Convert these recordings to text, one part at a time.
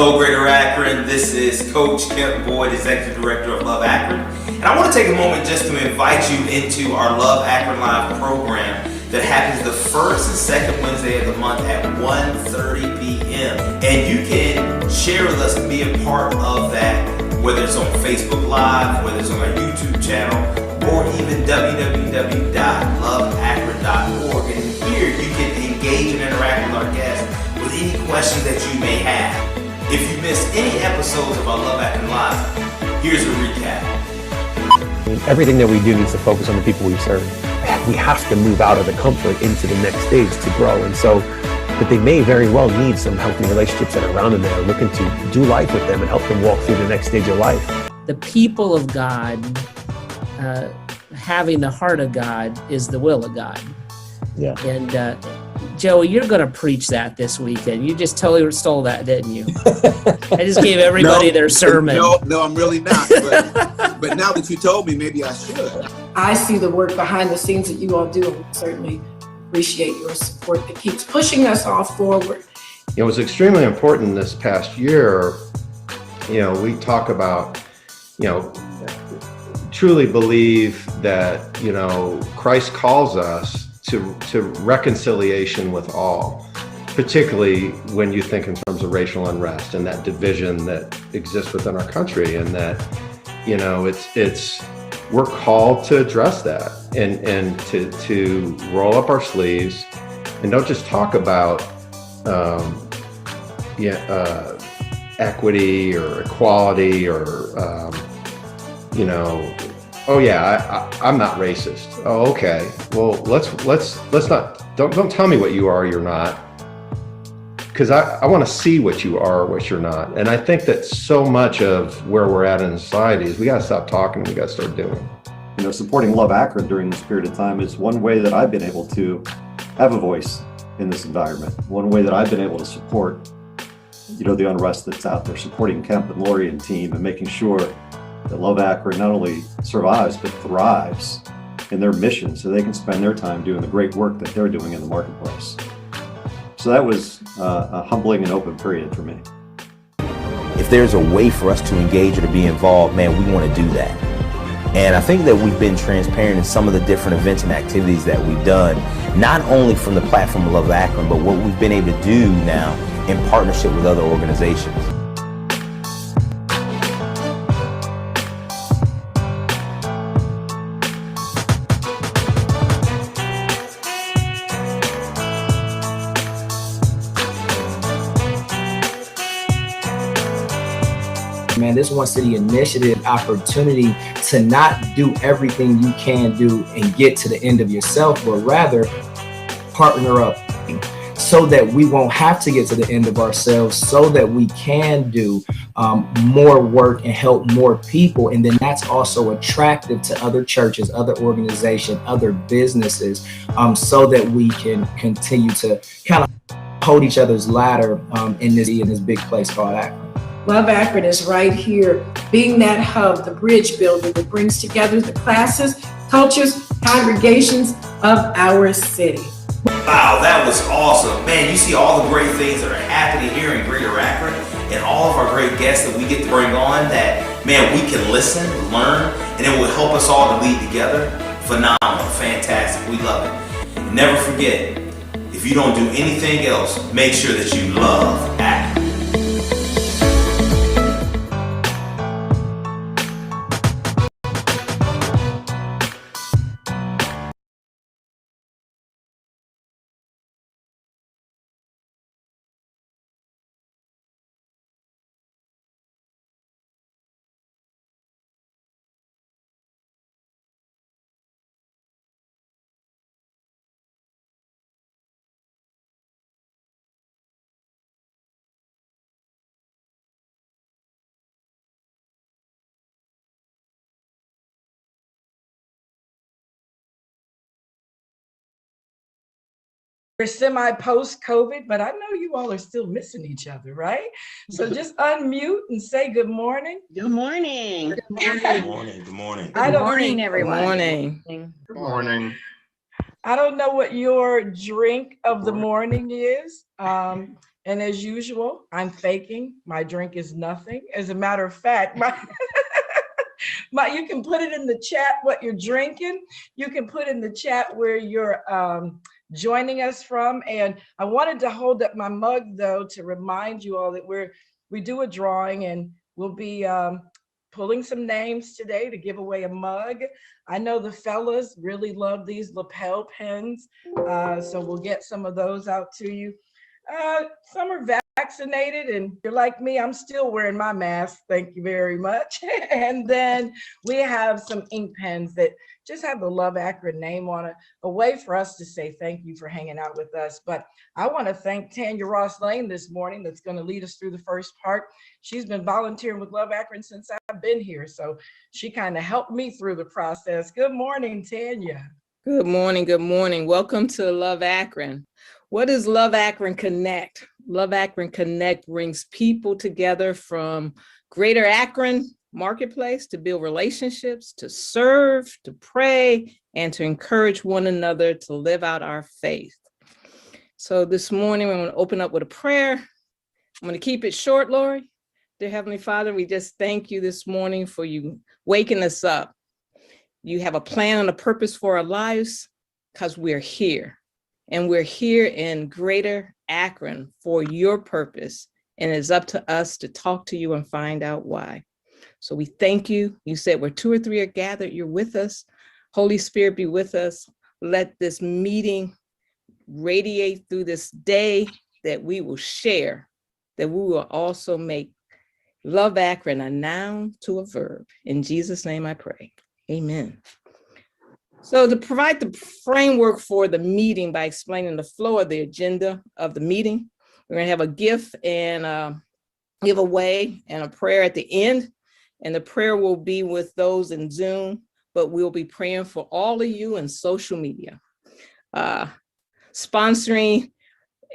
Hello, Greater Akron. This is Coach Kemp Boyd, Executive Director of Love Akron. And I want to take a moment just to invite you into our Love Akron Live program that happens the first and second Wednesday of the month at 1:30 p.m. And you can share with us and be a part of that, whether it's on Facebook Live, whether it's on our YouTube channel, or even www.loveakron.org. And here you can engage and interact with our guests with any questions that you may have. If you missed any episodes of our Love Akron Live, here's a recap. Everything that we do needs to focus on the people we serve. We have to move out of the comfort into the next stage to grow. And so, but they may very well need some healthy relationships that are around them that are looking to do life with them and help them walk through the next stage of life. The people of God, having the heart of God is the will of God. Yeah. And Joey, you're going to preach that this weekend. You just totally stole that, didn't you? I just gave everybody their sermon. No, I'm really not. But now that you told me, maybe I should. I see the work behind the scenes that you all do. And certainly appreciate your support that keeps pushing us all forward. It was extremely important this past year. We talk about, truly believe that, Christ calls us to reconciliation with all, particularly when you think in terms of racial unrest and that division that exists within our country, and that, we're called to address that and to roll up our sleeves and don't just talk about equity or equality or I'm not racist. Oh, okay. Well, let's not, don't tell me what you are or you're not, because I want to see what you are or what you're not. And I think that so much of where we're at in society is we got to stop talking and we got to start doing. Supporting Love Akron during this period of time is one way that I've been able to have a voice in this environment. One way that I've been able to support, the unrest that's out there, supporting Kemp and Lori and team and making sure that Love Akron not only survives, but thrives in their mission so they can spend their time doing the great work that they're doing in the marketplace. So that was a humbling and open period for me. If there's a way for us to engage or to be involved, man, we want to do that. And I think that we've been transparent in some of the different events and activities that we've done, not only from the platform of Love Akron, but what we've been able to do now in partnership with other organizations. Man, this One City Initiative opportunity to not do everything you can do and get to the end of yourself, but rather partner up so that we won't have to get to the end of ourselves, so that we can do more work and help more people. And then that's also attractive to other churches, other organizations, other businesses, so that we can continue to kind of hold each other's ladder in this big place called Akron. Love Akron is right here, being that hub, the bridge builder that brings together the classes, cultures, congregations of our city. Wow, that was awesome. Man, you see all the great things that are happening here in Greater Akron and all of our great guests that we get to bring on that, man, we can listen, learn, and it will help us all to lead together. Phenomenal, fantastic, we love it. And never forget, if you don't do anything else, make sure that you love Akron. We're semi-post-COVID, but I know you all are still missing each other, right? So just unmute and say good morning. Good morning. Good morning. Good morning. Good morning, everyone. Good morning. Good morning. I don't know what your drink of the morning is. And And as usual, I'm faking. My drink is nothing. As a matter of fact, you can put it in the chat what you're drinking. You can put in the chat where you're joining us from. And I wanted to hold up my mug though to remind you all that we do a drawing, and we'll be pulling some names today to give away a mug. I know the fellas really love these lapel pins, so we'll get some of those out to you. Some are vaccinated, and you're like me, I'm still wearing my mask. Thank you very much. And then we have some ink pens that just have the Love Akron name on it, a way for us to say thank you for hanging out with us. But I want to thank Tanya Ross Lane this morning, that's going to lead us through the first part. She's been volunteering with Love Akron since I've been here, so she kind of helped me through the process. Good morning, Tanya. Good morning. Good morning. Welcome to Love Akron. What is Love Akron Connect? Love Akron Connect brings people together from Greater Akron marketplace to build relationships, to serve, to pray, and to encourage one another to live out our faith. So this morning, we're going to open up with a prayer. I'm going to keep it short, Lori. Dear Heavenly Father, we just thank you this morning for you waking us up. You have a plan and a purpose for our lives because we're here. And we're here in Greater Akron for your purpose. And it's up to us to talk to you and find out why. So we thank you. You said where 2 or 3 are gathered, you're with us. Holy Spirit, be with us. Let this meeting radiate through this day, that we will share, that we will also make Love Akron a noun to a verb. In Jesus' name I pray. Amen. So to provide the framework for the meeting by explaining the flow of the agenda of the meeting, we're going to have a gift and a giveaway and a prayer at the end. And the prayer will be with those in Zoom, but we'll be praying for all of you in social media. Sponsoring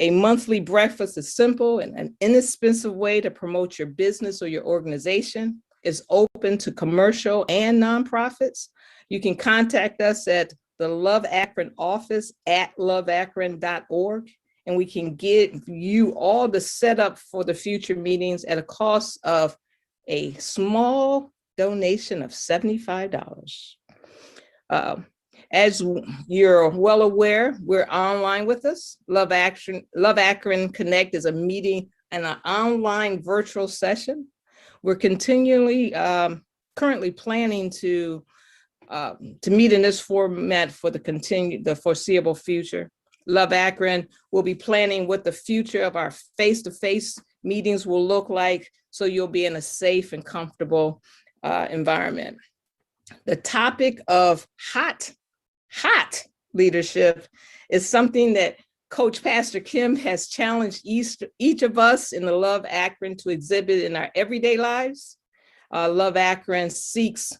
a monthly breakfast is simple and an inexpensive way to promote your business or your organization. It's open to commercial and nonprofits. You can contact us at the Love Akron office at loveakron.org, and we can give you all the setup for the future meetings at a cost of a small donation of $75. As you're well aware, we're online with us. Love Akron Connect is a meeting and an online virtual session. We're continually currently planning to meet in this format for the foreseeable future. Love Akron will be planning what the future of our face-to-face meetings will look like, so you'll be in a safe and comfortable environment. The topic of hot leadership is something that Coach Pastor Kim has challenged each of us in the Love Akron to exhibit in our everyday lives. Love Akron seeks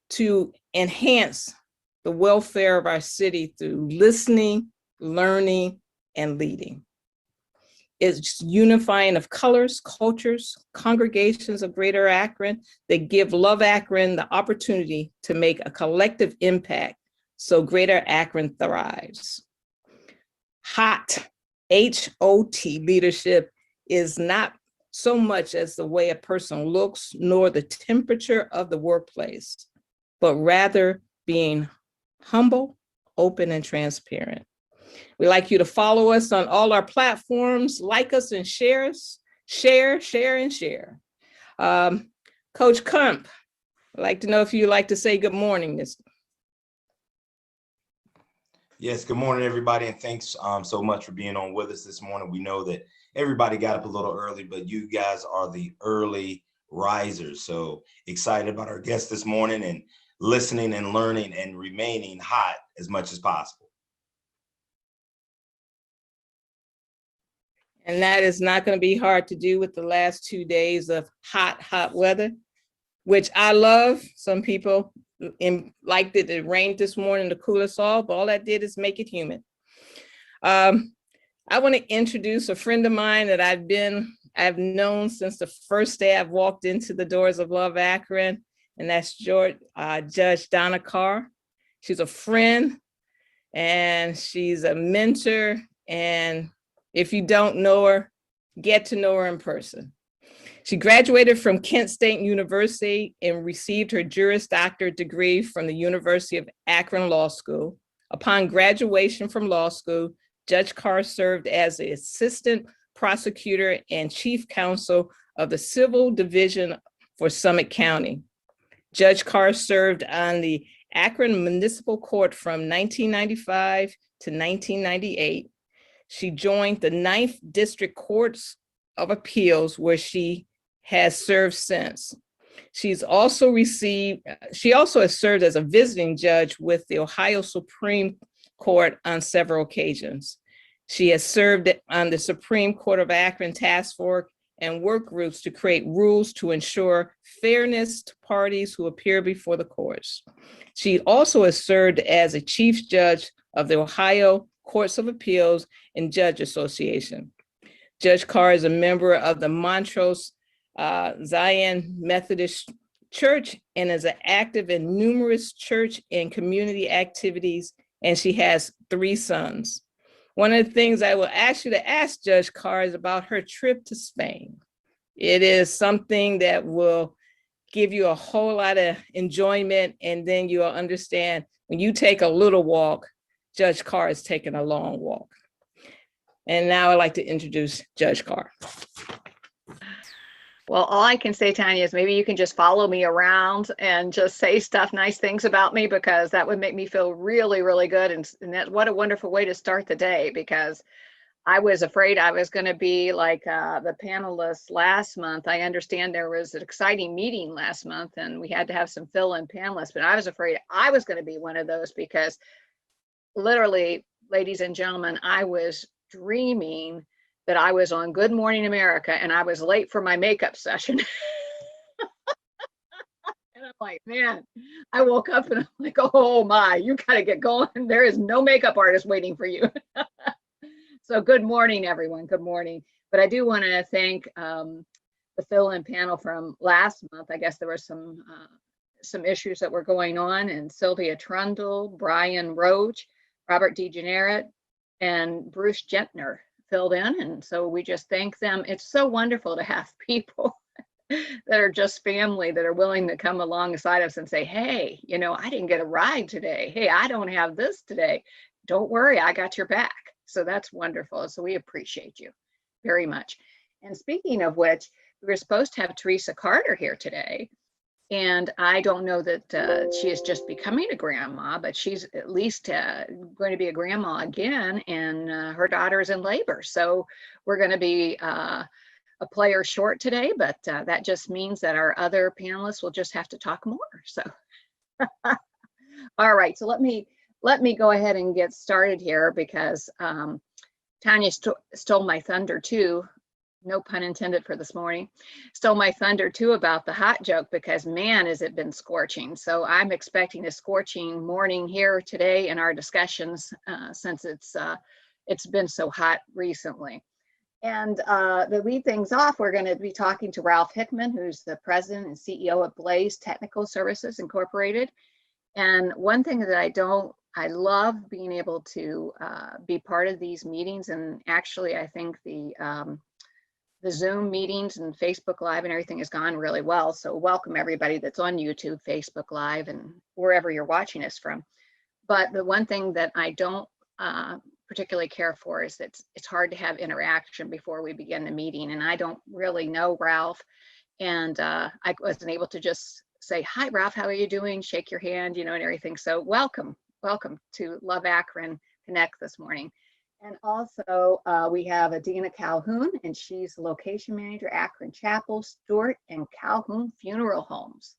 to enhance the welfare of our city through listening, learning, and leading. It's unifying of colors, cultures, congregations of Greater Akron that give Love Akron the opportunity to make a collective impact so Greater Akron thrives. H.O.T leadership is not so much as the way a person looks, nor the temperature of the workplace, but rather being humble, open, and transparent. We'd like you to follow us on all our platforms, like us and share us, share, and share. Coach Kump, I'd like to know if you'd like to say good morning. Yes, good morning, everybody, and thanks so much for being on with us this morning. We know that everybody got up a little early, but you guys are the early risers. So excited about our guest this morning and listening and learning and remaining hot as much as possible. And that is not going to be hard to do with the last 2 days of hot weather, which I love. Some people liked it. It rained this morning to cool us off, but all that did is make it humid. I want to introduce a friend of mine that I've known since the first day I've walked into the doors of Love Akron, and that's Judge Donna Carr. She's a friend and she's a mentor, and if you don't know her, get to know her in person. She graduated from Kent State University and received her Juris Doctorate degree from the University of Akron Law School. Upon graduation from law school, Judge Carr served as the assistant prosecutor and chief counsel of the Civil Division for Summit County. Judge Carr served on the Akron Municipal Court from 1995 to 1998. She joined the 9th District Courts of Appeals, where she has served since. She also has served as a visiting judge with the Ohio Supreme Court on several occasions. She has served on the Supreme Court of Akron Task Force and work groups to create rules to ensure fairness to parties who appear before the courts. She also has served as a chief judge of the Ohio Courts of Appeals and Judge Association. Judge Carr is a member of the Montrose Zion Methodist Church and is active in numerous church and community activities, and she has 3 sons. One of the things I will ask you to ask Judge Carr is about her trip to Spain. It is something that will give you a whole lot of enjoyment, and then you'll understand when you take a little walk, Judge Carr is taking a long walk. And now I'd like to introduce Judge Carr. Well, all I can say, Tanya, is maybe you can just follow me around and just say nice things about me, because that would make me feel really, really good. And that, what a wonderful way to start the day, because I was afraid I was going to be like the panelists last month. I understand there was an exciting meeting last month and we had to have some fill-in panelists, but I was afraid I was going to be one of those, because literally, ladies and gentlemen, I was dreaming that I was on Good Morning America and I was late for my makeup session. And I'm like, man, I woke up and I'm like, oh my, you gotta get going. There is no makeup artist waiting for you. So good morning, everyone. Good morning. But I do want to thank the fill-in panel from last month. I guess there were some issues that were going on, and Sylvia Trundle, Brian Roach, Robert DeGeneres, and Bruce Gentner filled in. And so we just thank them. It's so wonderful to have people that are just family that are willing to come alongside us and say, hey, you know, I didn't get a ride today. Hey, I don't have this today. Don't worry, I got your back. So that's wonderful. So we appreciate you very much. And speaking of which, we were supposed to have Teresa Carter here today. And I don't know that she is just becoming a grandma, but she's at least going to be a grandma again, and her daughter is in labor. So we're going to be a player short today, but that just means that our other panelists will just have to talk more. So, all right. So let me go ahead and get started here, because Tanya stole my thunder too. No pun intended for this morning. Stole my thunder too about the hot joke, because man, has it been scorching. So I'm expecting a scorching morning here today in our discussions, since it's been so hot recently. And to lead things off, we're going to be talking to Ralph Hickman, who's the president and CEO of Blaze Technical Services Incorporated. And one thing that I love being able to be part of these meetings. And actually, I think the Zoom meetings and Facebook Live and everything has gone really well. So welcome everybody that's on YouTube, Facebook Live, and wherever you're watching us from. But the one thing that I don't particularly care for is that it's hard to have interaction before we begin the meeting. And I don't really know Ralph. And I wasn't able to just say, hi, Ralph, how are you doing? Shake your hand, you know, and everything. So welcome to Love Akron Connect this morning. And also we have Adina Calhoun, and she's the location manager, Akron Chapel, Stewart, and Calhoun Funeral Homes.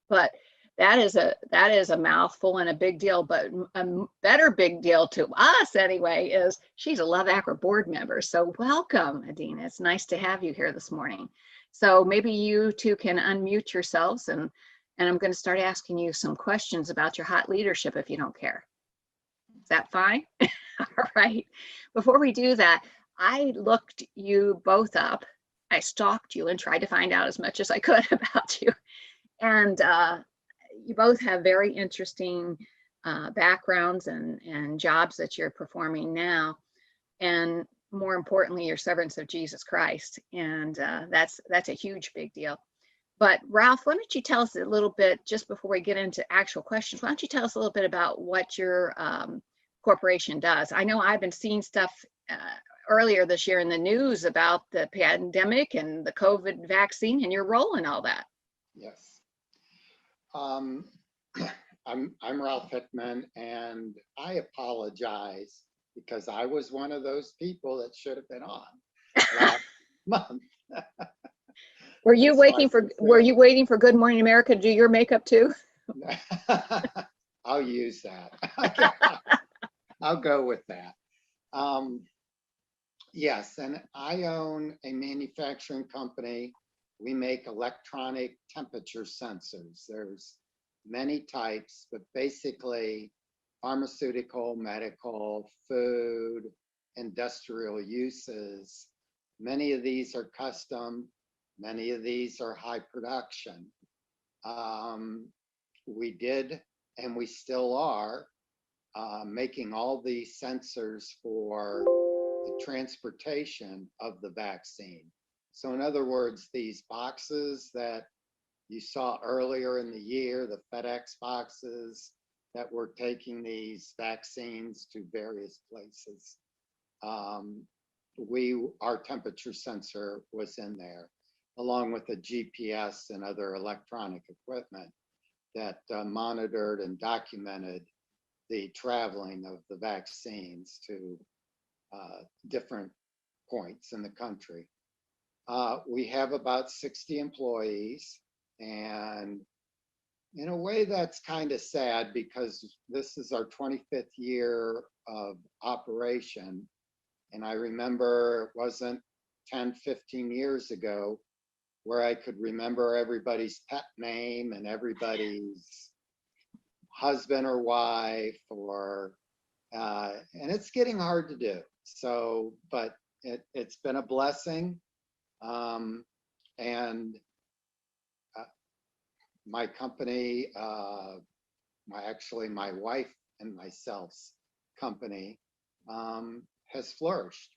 But that is a mouthful and a big deal, but a better big deal to us anyway is she's a Love Akron board member. So welcome, Adina. It's nice to have you here this morning. So maybe you two can unmute yourselves, and I'm going to start asking you some questions about your hot leadership if you don't care. Is that fine? All right. Before we do that, I looked you both up. I stalked you and tried to find out as much as I could about you. And you both have very interesting backgrounds and jobs that you're performing now. And more importantly, you're servants of Jesus Christ. And that's a huge, big deal. But Ralph, why don't you tell us a little bit, just before we get into actual questions, why don't you tell us a little bit about what your corporation does? I know I've been seeing stuff earlier this year in the news about the pandemic and the COVID vaccine and your role in all that. Yes. I'm Ralph Hickman, and I apologize because I was one of those people that should have been on last month. Were you waiting for Good Morning America to do your makeup too? I'll use that. I'll go with that. Yes, and I own a manufacturing company. We make electronic temperature sensors. There's many types, but basically pharmaceutical, medical, food, industrial uses. Many of these are custom. Many of these are high production. We did, and we still are, making all these sensors for the transportation of the vaccine. So in other words, these boxes that you saw earlier in the year, the FedEx boxes that were taking these vaccines to various places, our temperature sensor was in there, along with a GPS and other electronic equipment that monitored and documented the traveling of the vaccines to different points in the country. We have about 60 employees, and in a way that's kind of sad because this is our 25th year of operation. And I remember it wasn't 10, 15 years ago where I could remember everybody's pet name and everybody's husband or wife, or and it's getting hard to do. So, but it's been a blessing. And my company, my wife and myself's company has flourished.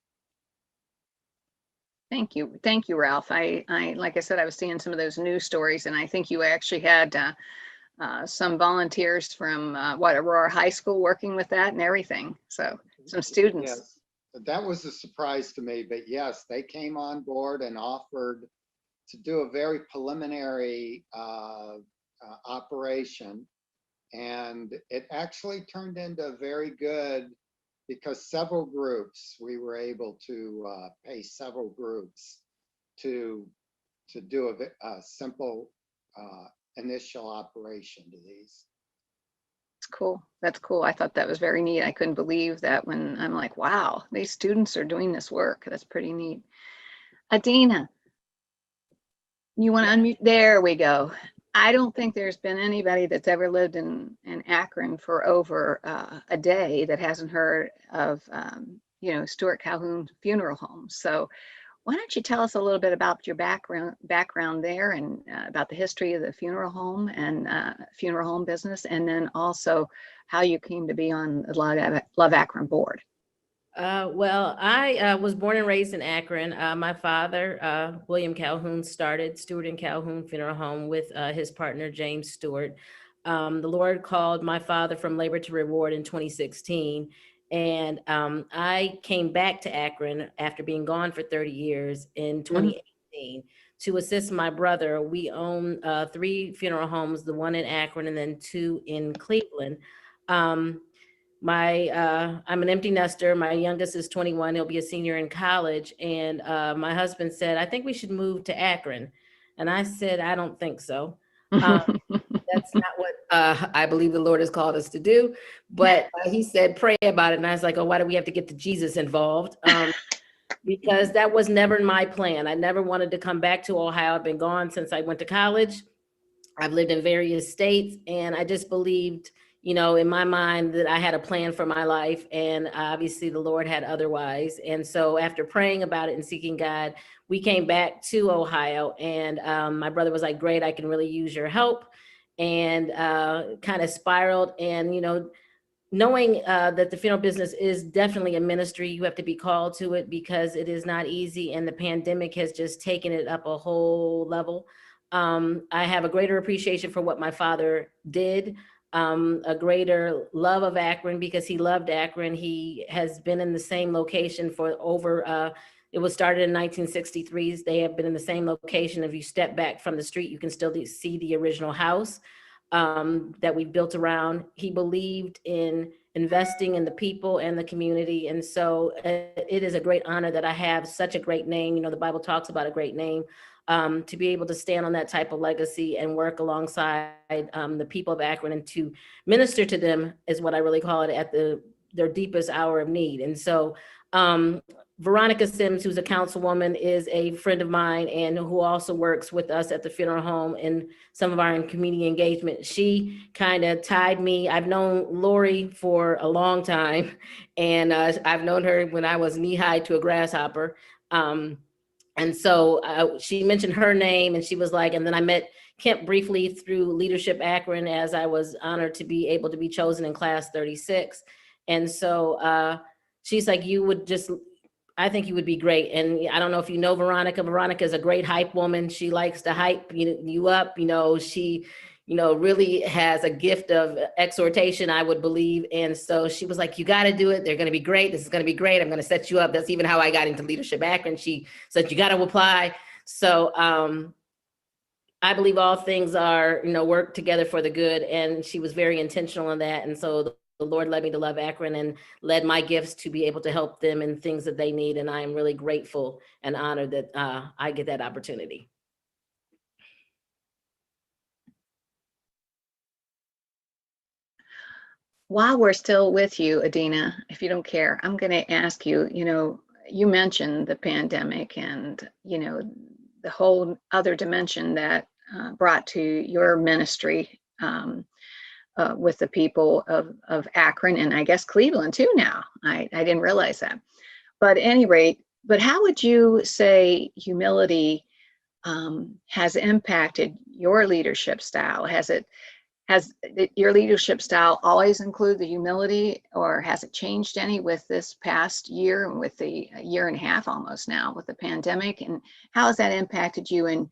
Thank you, Ralph. I like I said, I was seeing some of those news stories, and I think you actually had some volunteers from Aurora High School working with that and everything. So some students. Yes, that was a surprise to me, but yes, they came on board and offered to do a very preliminary operation, and it actually turned into very good, because several groups, we were able to pay several groups to do a simple initial operation to these. Cool. That's cool. I thought that was very neat. I couldn't believe that when I'm like, wow, these students are doing this work. That's pretty neat. Adina, you want to unmute? There we go. I don't think there's been anybody that's ever lived in Akron for over a day that hasn't heard of, Stuart Calhoun Funeral Home. So why don't you tell us a little bit about your background there, and about the history of the funeral home and funeral home business, and then also how you came to be on the Love Akron board. Well, I was born and raised in Akron. My father, William Calhoun, started Stewart and Calhoun Funeral Home with his partner, James Stewart. The Lord called my father from labor to reward in 2016. And I came back to Akron after being gone for 30 years in 2018 to assist my brother. We own 3 funeral homes, the one in Akron and then 2 in Cleveland. I'm an empty nester. My youngest is 21. He'll be a senior in college. And my husband said, I think we should move to Akron. And I said, I don't think so. That's not what I believe the Lord has called us to do. But he said, pray about it. And I was like, oh, why do we have to get to Jesus involved? Because that was never my plan. I never wanted to come back to Ohio. I've been gone since I went to college. I've lived in various states, and I just believed, in my mind, that I had a plan for my life, and obviously the Lord had otherwise. And so after praying about it and seeking God, we came back to Ohio, and my brother was like, great, I can really use your help, and kind of spiraled. And, knowing that the funeral business is definitely a ministry, you have to be called to it because it is not easy, and the pandemic has just taken it up a whole level. I have a greater appreciation for what my father did, a greater love of Akron because he loved Akron. He has been in the same location for over, it was started in 1963. They have been in the same location. If you step back from the street, you can still see the original house that we built around. He believed in investing in the people and the community. And so it is a great honor that I have such a great name. You know, the Bible talks about a great name. To be able to stand on that type of legacy and work alongside the people of Akron and to minister to them is what I really call it at their deepest hour of need. And so Veronica Sims, who's a councilwoman, is a friend of mine and who also works with us at the funeral home and some of our community engagement. She kind of tied me. I've known Lori for a long time, and I've known her when I was knee-high to a grasshopper. And so she mentioned her name and she was like, and then I met Kemp briefly through Leadership Akron as I was honored to be able to be chosen in class 36. And so she's like, I think you would be great. And I don't know if you know Veronica. Veronica is a great hype woman. She likes to hype you up. She really has a gift of exhortation, I would believe. And so she was like, you got to do it. They're going to be great. This is going to be great. I'm going to set you up. That's even how I got into Leadership Akron. She said, you got to apply. So I believe all things are, work together for the good. And she was very intentional in that. And so the Lord led me to love Akron and led my gifts to be able to help them in things that they need. And I am really grateful and honored that I get that opportunity. While we're still with you, Adina, if you don't care, I'm going to ask you, you mentioned the pandemic and, the whole other dimension that brought to your ministry with the people of Akron and I guess Cleveland too now. I didn't realize that. But at any rate, how would you say humility has impacted your leadership style? Has your leadership style always include the humility, or has it changed any with this past year and with the year and a half almost now with the pandemic? And how has that impacted you in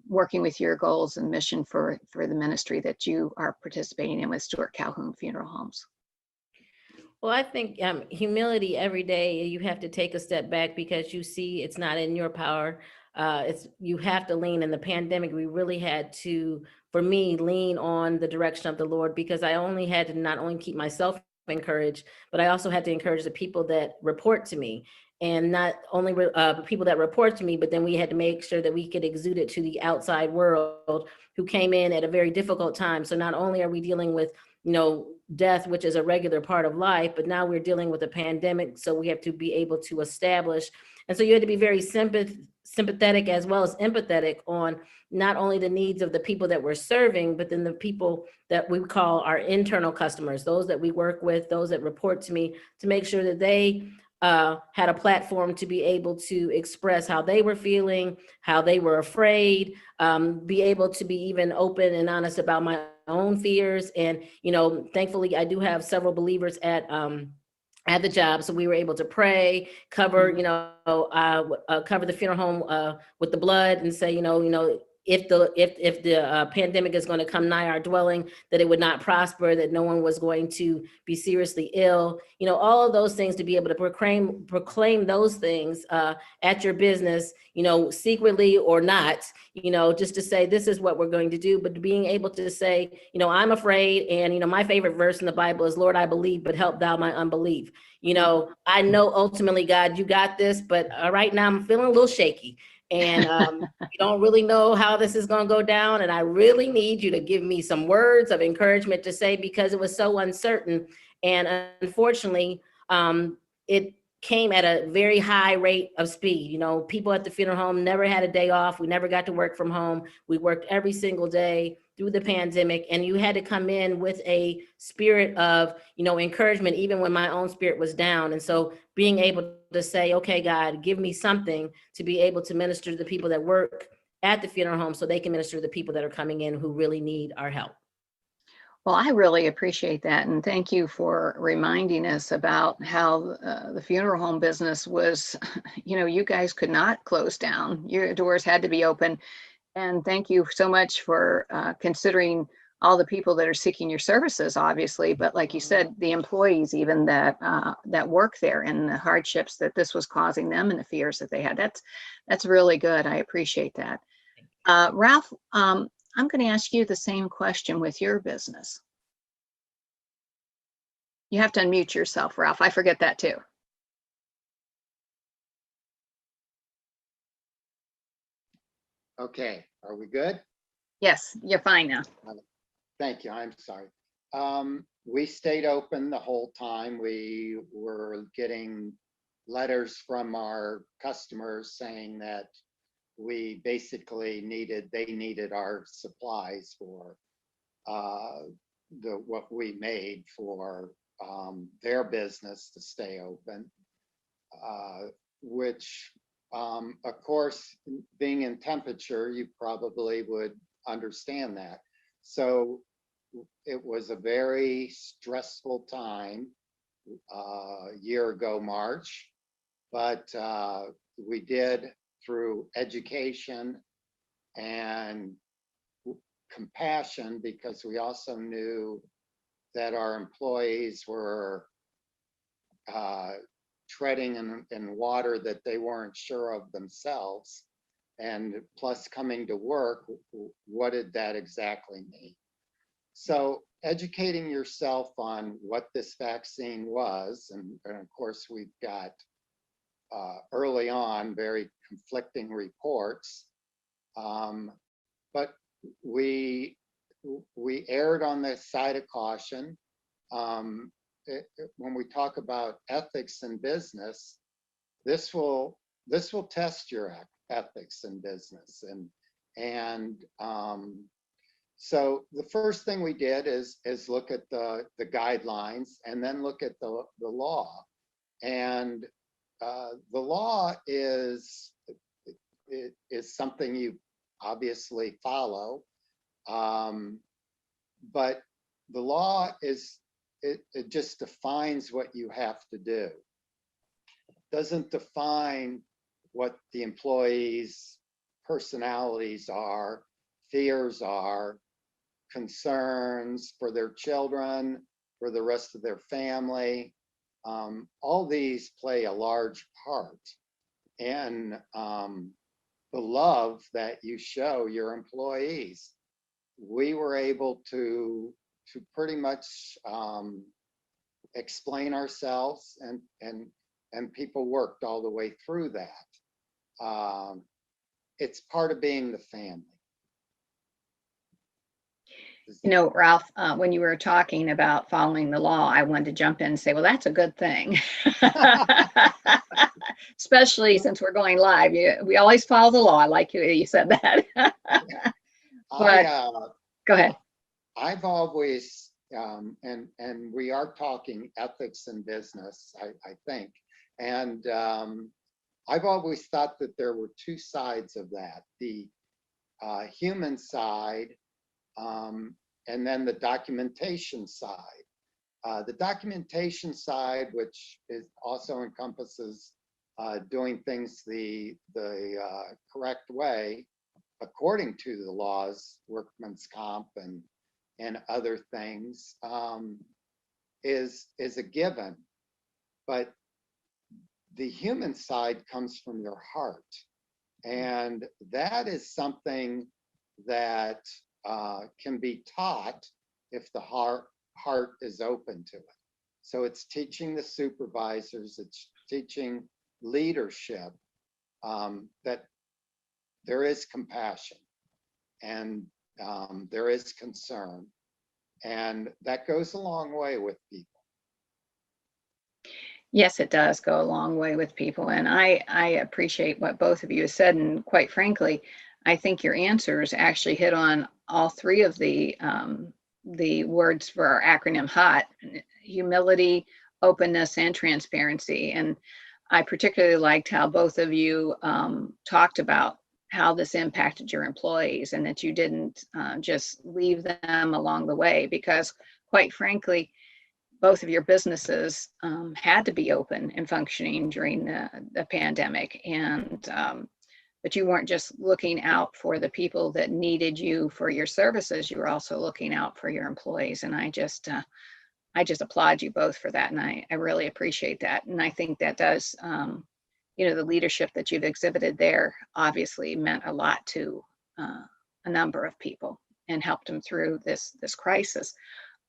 working with your goals and mission for the ministry that you are participating in with Stuart Calhoun Funeral Homes? Well, I think humility every day, you have to take a step back because you see it's not in your power. You have to lean. In the pandemic, we really had to, for me, lean on the direction of the Lord, because I only had to not only keep myself encouraged, but I also had to encourage the people that report to me. And not only people that report to me, but then we had to make sure that we could exude it to the outside world who came in at a very difficult time. So not only are we dealing with, death, which is a regular part of life, but now we're dealing with a pandemic. So we have to be able to establish. And so you had to be very sympathetic as well as empathetic on not only the needs of the people that we're serving, but then the people that we call our internal customers, those that we work with, those that report to me, to make sure that they had a platform to be able to express how they were feeling, how they were afraid, be able to be even open and honest about my own fears. And, thankfully, I do have several believers at the job. So we were able to pray, cover, cover the funeral home with the blood and say, if the pandemic is going to come nigh our dwelling, that it would not prosper, that no one was going to be seriously ill, all of those things, to be able to proclaim those things at your business, secretly or not, just to say, this is what we're going to do. But being able to say, I'm afraid. And, my favorite verse in the Bible is, Lord, I believe, but help thou my unbelief. I know ultimately, God, you got this, but right now I'm feeling a little shaky. And we don't really know how this is going to go down. And I really need you to give me some words of encouragement to say, because it was so uncertain. And unfortunately, it came at a very high rate of speed. People at the funeral home never had a day off. We never got to work from home. We worked every single day through the pandemic. And you had to come in with a spirit of, encouragement, even when my own spirit was down. And so being able to say, okay, God, give me something to be able to minister to the people that work at the funeral home so they can minister to the people that are coming in who really need our help. Well, I really appreciate that. And thank you for reminding us about how the funeral home business was, you guys could not close down. Your doors had to be open. And thank you so much for considering all the people that are seeking your services, obviously, but like you said, the employees even that work there and the hardships that this was causing them and the fears that they had. That's really good. I appreciate that. Ralph, I'm going to ask you the same question with your business. You have to unmute yourself, Ralph. I forget that too. Okay, are we good? Yes, you're fine now. Thank you, I'm sorry. We stayed open the whole time. We were getting letters from our customers saying that we basically they needed our supplies for what we made for their business to stay open, which of course, being in temperature, you probably would understand that. So it was a very stressful time a year ago, March, but we did, through education and compassion, because we also knew that our employees were treading in water that they weren't sure of themselves. And plus coming to work, what did that exactly mean? So educating yourself on what this vaccine was, and of course we've got early on very conflicting reports, but we erred on the side of caution. When we talk about ethics in business, this will test your ethics in business, and so the first thing we did is look at the guidelines and then look at the law, and the law is something you obviously follow, but the law is it just defines what you have to do. It doesn't define what the employees' personalities are, fears are, concerns for their children, for the rest of their family. All these play a large part in the love that you show your employees. We were able to pretty much explain ourselves, and people worked all the way through that. It's part of being the family. Ralph, when you were talking about following the law, I wanted to jump in and say, well, that's a good thing. Especially since we're going live. We always follow the law. I like you said that. But go ahead. I've always, and we are talking ethics in business, I think. And I've always thought that there were two sides of that, the human side, and then the documentation side. The documentation side, which also encompasses doing things the correct way, according to the laws, workman's comp and other things, is a given. But the human side comes from your heart. And that is something that can be taught if the heart is open to it. So it's teaching the supervisors, it's teaching leadership that there is compassion and there is concern, and that goes a long way with people. Yes, it does go a long way with people, and I appreciate what both of you have said, and quite frankly, I think your answers actually hit on all three of the words for our acronym H.O.T: humility, openness, and transparency. And I particularly liked how both of you talked about how this impacted your employees and that you didn't just leave them along the way, because quite frankly, both of your businesses had to be open and functioning during the pandemic. And but you weren't just looking out for the people that needed you for your services, you were also looking out for your employees. And I just applaud you both for that. And I really appreciate that. And I think that does, the leadership that you've exhibited there obviously meant a lot to a number of people and helped them through this crisis.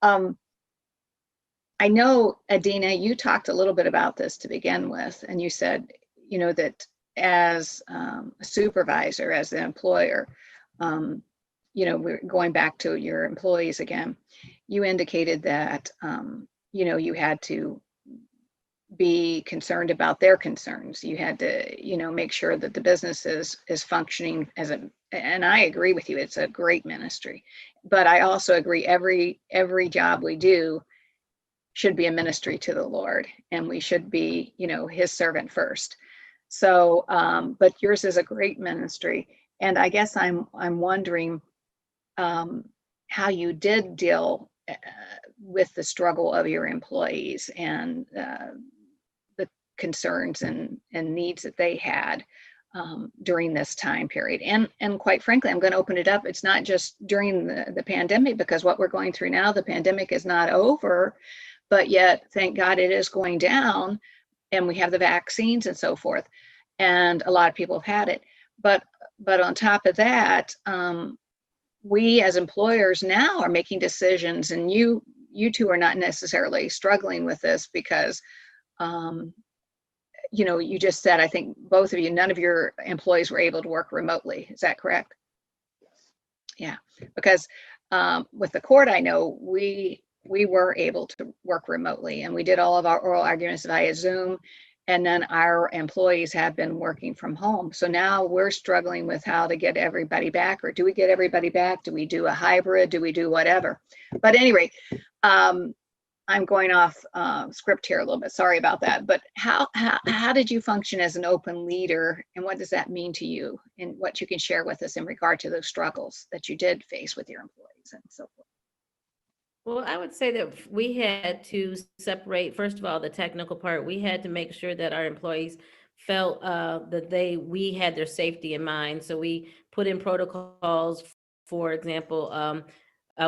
I know, Adina, you talked a little bit about this to begin with, and you said, that as a supervisor, as an employer, we're going back to your employees again. You indicated that, you had to be concerned about their concerns. You had to, make sure that the business is functioning and I agree with you, it's a great ministry. But I also agree every job we do should be a ministry to the Lord, and we should be, his servant first. So, but yours is a great ministry. And I guess I'm wondering how you did deal with the struggle of your employees and the concerns and needs that they had during this time period. And quite frankly, I'm going to open it up. It's not just during the pandemic, because what we're going through now, the pandemic is not over, but yet, thank God, it is going down, and we have the vaccines and so forth, and a lot of people have had it. But on top of that, we as employers now are making decisions, and you two are not necessarily struggling with this because, you just said, I think both of you, none of your employees were able to work remotely. Is that correct? Yeah, because with the court, I know we were able to work remotely, and we did all of our oral arguments via Zoom, and then our employees have been working from home. So now we're struggling with how to get everybody back, or do we get everybody back? Do we do a hybrid? Do we do whatever? But anyway, I'm going off script here a little bit. Sorry about that. But how did you function as an open leader, and what does that mean to you, and what you can share with us in regard to those struggles that you did face with your employees and so forth? Well, I would say that we had to separate, first of all, the technical part. We had to make sure that our employees felt that we had their safety in mind. So we put in protocols. For example,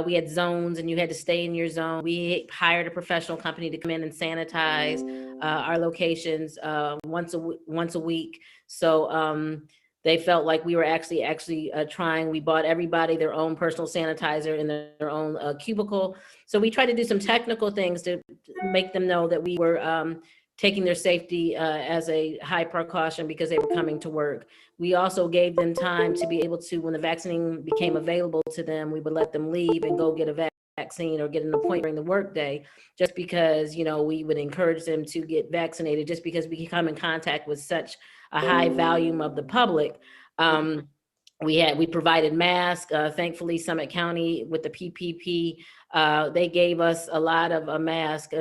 we had zones, and you had to stay in your zone. We hired a professional company to come in and sanitize our locations once a week. So they felt like we were actually trying. We bought everybody their own personal sanitizer in their own cubicle. So we tried to do some technical things to make them know that we were taking their safety as a high precaution because they were coming to work. We also gave them time to be able to, when the vaccine became available to them, we would let them leave and go get a vaccine or get an appointment during the workday, just because, we would encourage them to get vaccinated, just because we come in contact with such a high volume of the public. We provided masks. Thankfully, Summit County with the PPP, they gave us a lot of masks,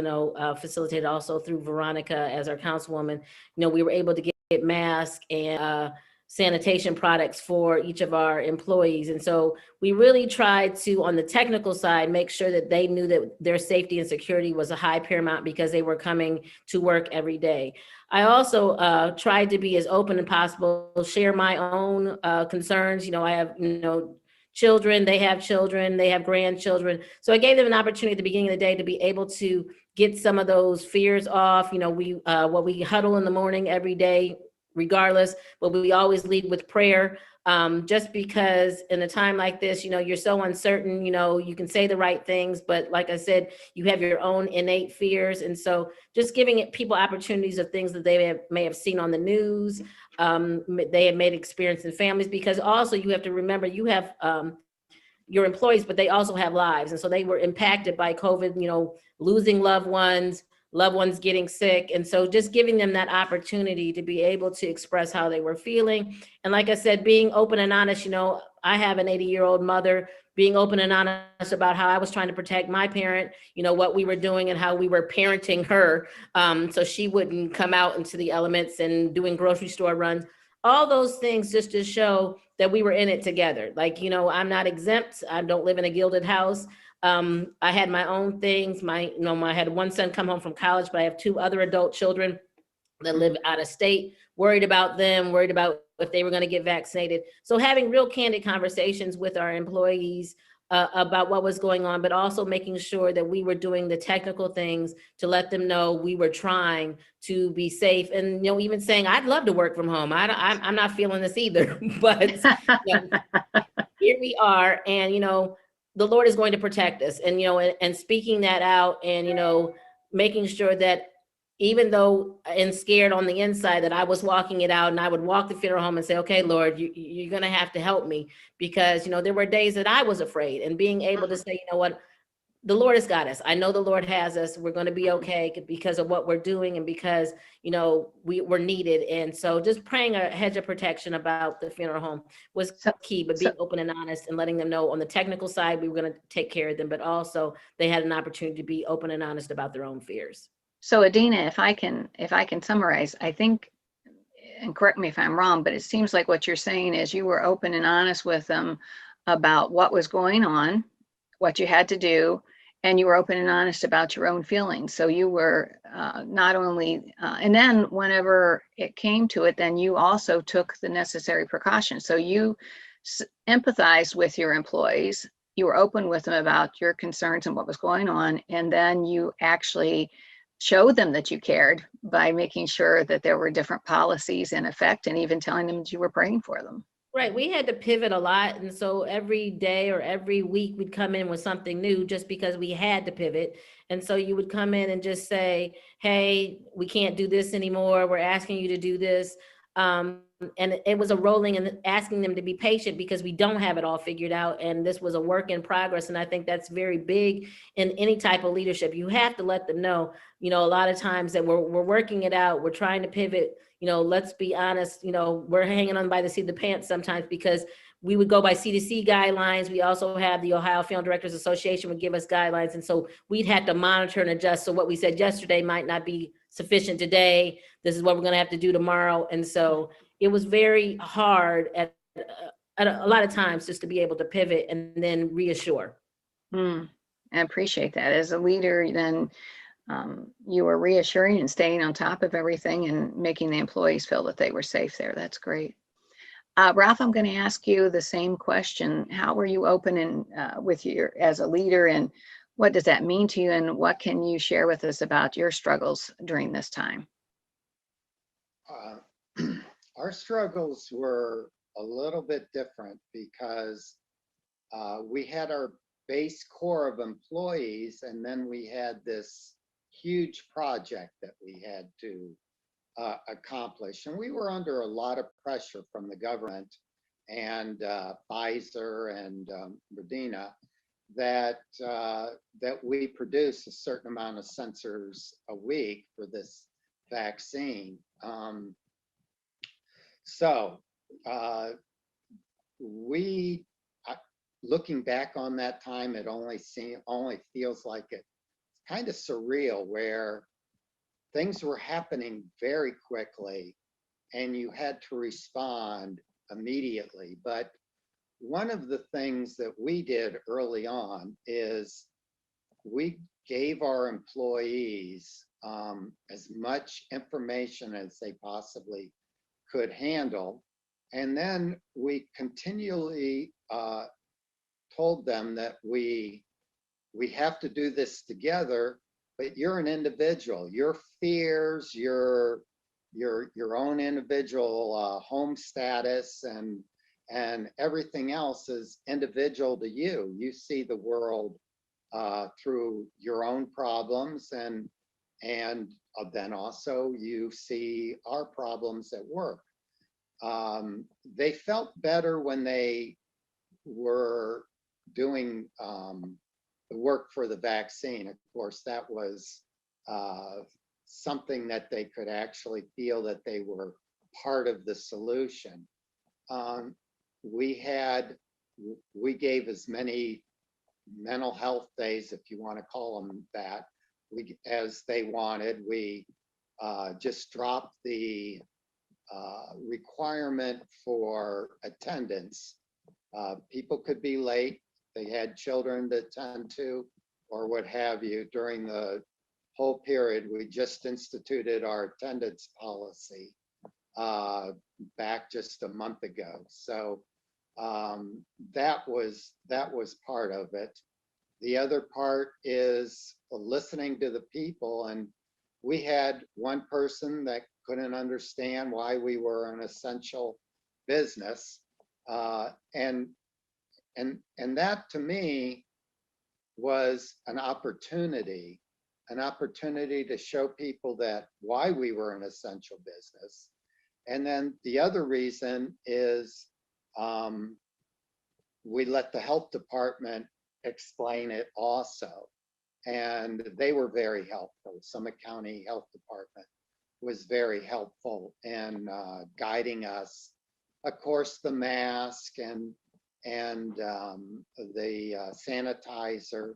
facilitated also through Veronica as our councilwoman. We were able to get masks and sanitation products for each of our employees. And so we really tried to, on the technical side, make sure that they knew that their safety and security was a high paramount because they were coming to work every day. I also tried to be as open as possible, share my own concerns. I have, children, they have grandchildren. So I gave them an opportunity at the beginning of the day to be able to get some of those fears off. We huddle in the morning every day, regardless, but we always lead with prayer. Just because in a time like this, you're so uncertain, you can say the right things, but like I said, you have your own innate fears. And so just giving people opportunities of things that they may have seen on the news, they have made experience in families, because also you have to remember you have your employees, but they also have lives. And so they were impacted by COVID, losing loved ones getting sick. And so just giving them that opportunity to be able to express how they were feeling. And like I said, being open and honest, I have an 80-year-old mother, being open and honest about how I was trying to protect my parent, what we were doing and how we were parenting her, so she wouldn't come out into the elements and doing grocery store runs. all those things just to show that we were in it together. Like, I'm not exempt. I don't live in a gilded house. I had my own things. I had one son come home from college, but I have two other adult children that live out of state, worried about them, worried about if they were going to get vaccinated. So having real candid conversations with our employees about what was going on, but also making sure that we were doing the technical things to let them know we were trying to be safe. And, even saying, I'd love to work from home. I'm not feeling this either, but here we are. And, the Lord is going to protect us, and speaking that out, and, making sure that even though and scared on the inside, that I was walking it out, and I would walk the funeral home and say, okay, Lord, you're going to have to help me, because, there were days that I was afraid, and being able to say, you know what, the Lord has got us. I know the Lord has us. We're going to be okay because of what we're doing, and because, we're needed. And so just praying a hedge of protection about the funeral home was key, but being open and honest and letting them know on the technical side, we were going to take care of them, but also they had an opportunity to be open and honest about their own fears. So Adina, if I can summarize, I think, and correct me if I'm wrong, but it seems like what you're saying is you were open and honest with them about what was going on, what you had to do, and you were open and honest about your own feelings. So you were not only, and then whenever it came to it, then you also took the necessary precautions. So you empathized with your employees, you were open with them about your concerns and what was going on, and then you actually showed them that you cared by making sure that there were different policies in effect, and even telling them that you were praying for them. Right. We had to pivot a lot. And so every day or every week we'd come in with something new just because we had to pivot. And so you would come in and just say, hey, we can't do this anymore. We're asking you to do this. And it was a rolling and asking them to be patient because we don't have it all figured out. And this was a work in progress. And I think that's very big in any type of leadership. You have to let them know, a lot of times that we're working it out. We're trying to pivot. Let's be honest, we're hanging on by the seat of the pants sometimes because we would go by CDC guidelines. We also have the Ohio Film Directors Association would give us guidelines. And so we'd have to monitor and adjust. So what we said yesterday might not be sufficient today. This is what we're going to have to do tomorrow. And so it was very hard at a lot of times just to be able to pivot and then reassure. I appreciate that. As a leader, then you were reassuring and staying on top of everything and making the employees feel that they were safe there. That's great. Ralph, I'm going to ask you the same question. How were you open and with your as a leader, and what does that mean to you, and what can you share with us about your struggles during this time? Our struggles were a little bit different because we had our base core of employees, and then we had this huge project that we had to accomplish. And we were under a lot of pressure from the government and Pfizer and Moderna that we produce a certain amount of sensors a week for this vaccine. So we, looking back on that time, it only feels like it's kind of surreal, where things were happening very quickly and you had to respond immediately. But one of the things that we did early on is we gave our employees as much information as they possibly could handle. And then we continually told them that we have to do this together, but you're an individual. Your fears, your own individual home status and everything else is individual to you. You see the world through your own problems, and then also you see our problems at work. They felt better when they were doing the work for the vaccine. Of course, that was something that they could actually feel that they were part of the solution. We gave as many mental health days, if you want to call them that, as they wanted. We just dropped the requirement for attendance. People could be late, they had children to tend to, or what have you. During the whole period, we just instituted our attendance policy back just a month ago. So that was part of it. The other part is listening to the people, and we had one person that couldn't understand why we were an essential business, and that to me was an opportunity to show people that why we were an essential business. And then the other reason is we let the health department explain it also. And they were very helpful. Summit County Health Department was very helpful in guiding us. Of course, the mask and the sanitizer.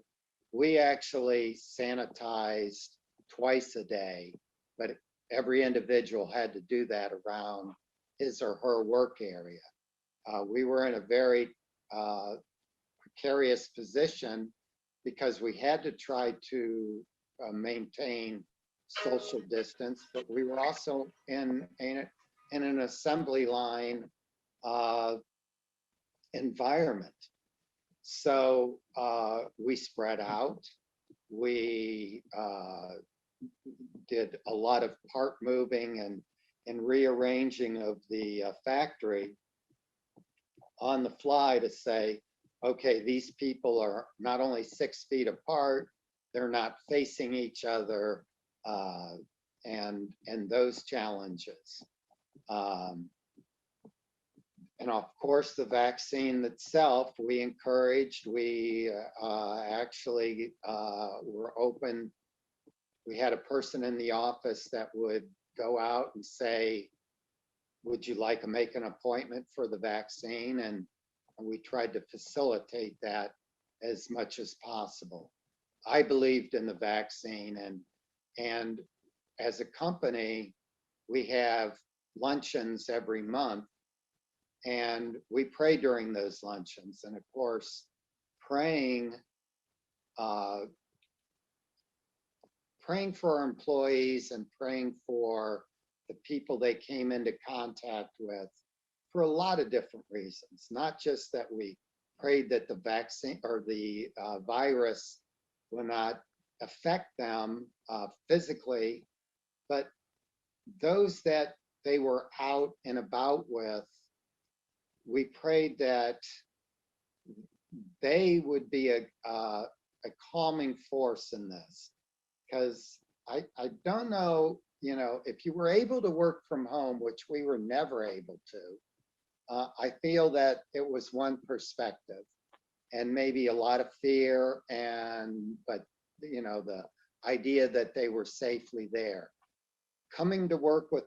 We actually sanitized twice a day, but every individual had to do that around his or her work area. We were in a very precarious position because we had to try to maintain social distance, but we were also in an assembly line environment. So we spread out. We did a lot of part moving and rearranging of the factory on the fly to say, okay, these people are not only 6 feet apart, they're not facing each other, and those challenges. And of course, the vaccine itself, we encouraged, we actually were open. We had a person in the office that would go out and say, would you like to make an appointment for the vaccine? And we tried to facilitate that as much as possible. I believed in the vaccine, and as a company, we have luncheons every month, and we pray during those luncheons. And of course, praying for our employees and praying for the people they came into contact with for a lot of different reasons, not just that we prayed that the vaccine or the virus will not affect them physically, but those that they were out and about with, we prayed that they would be a calming force in this. Because I don't know, if you were able to work from home, which we were never able to, I feel that it was one perspective and maybe a lot of fear, but the idea that they were safely there. Coming to work with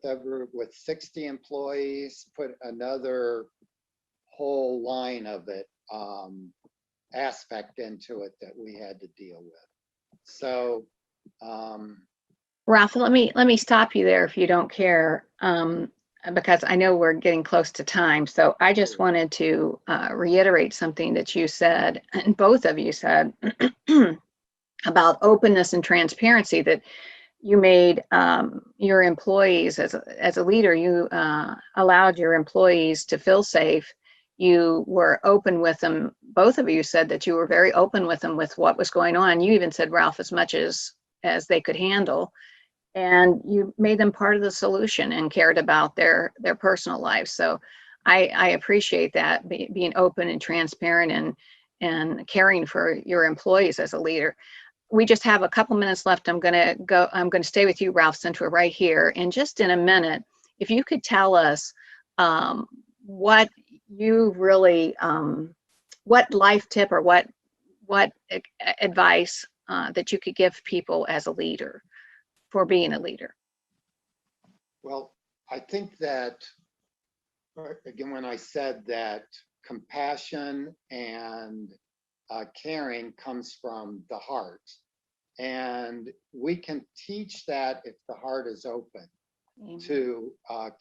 60 employees put another whole line of it, aspect into it that we had to deal with. So, Ralph, let me stop you there if you don't care, because I know we're getting close to time. So I just wanted to reiterate something that you said, and both of you said, about openness and transparency, that you made your employees, as a leader, you allowed your employees to feel safe. You were open with them. Both of you said that you were very open with them with what was going on. You even said, Ralph, as much as they could handle. And you made them part of the solution and cared about their personal lives. So I appreciate that, being open and transparent and caring for your employees as a leader. We just have a couple minutes left. I'm going to stay with you, Ralph, since we're right here. And just in a minute, if you could tell us what you really, what life tip or what advice that you could give people as a leader for being a leader. Well, I think that, again, when I said that compassion and caring comes from the heart, and we can teach that if the heart is open. to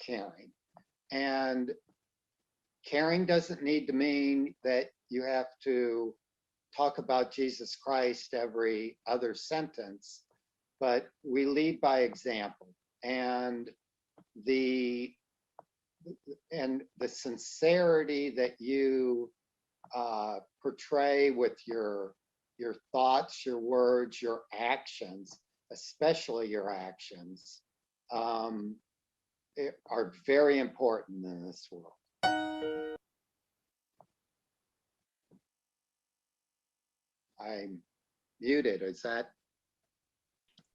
caring. And caring doesn't need to mean that you have to talk about Jesus Christ every other sentence, but we lead by example. And the sincerity that you portray with your thoughts, your words, your actions, especially your actions, are very important in this world. I'm muted. Is that?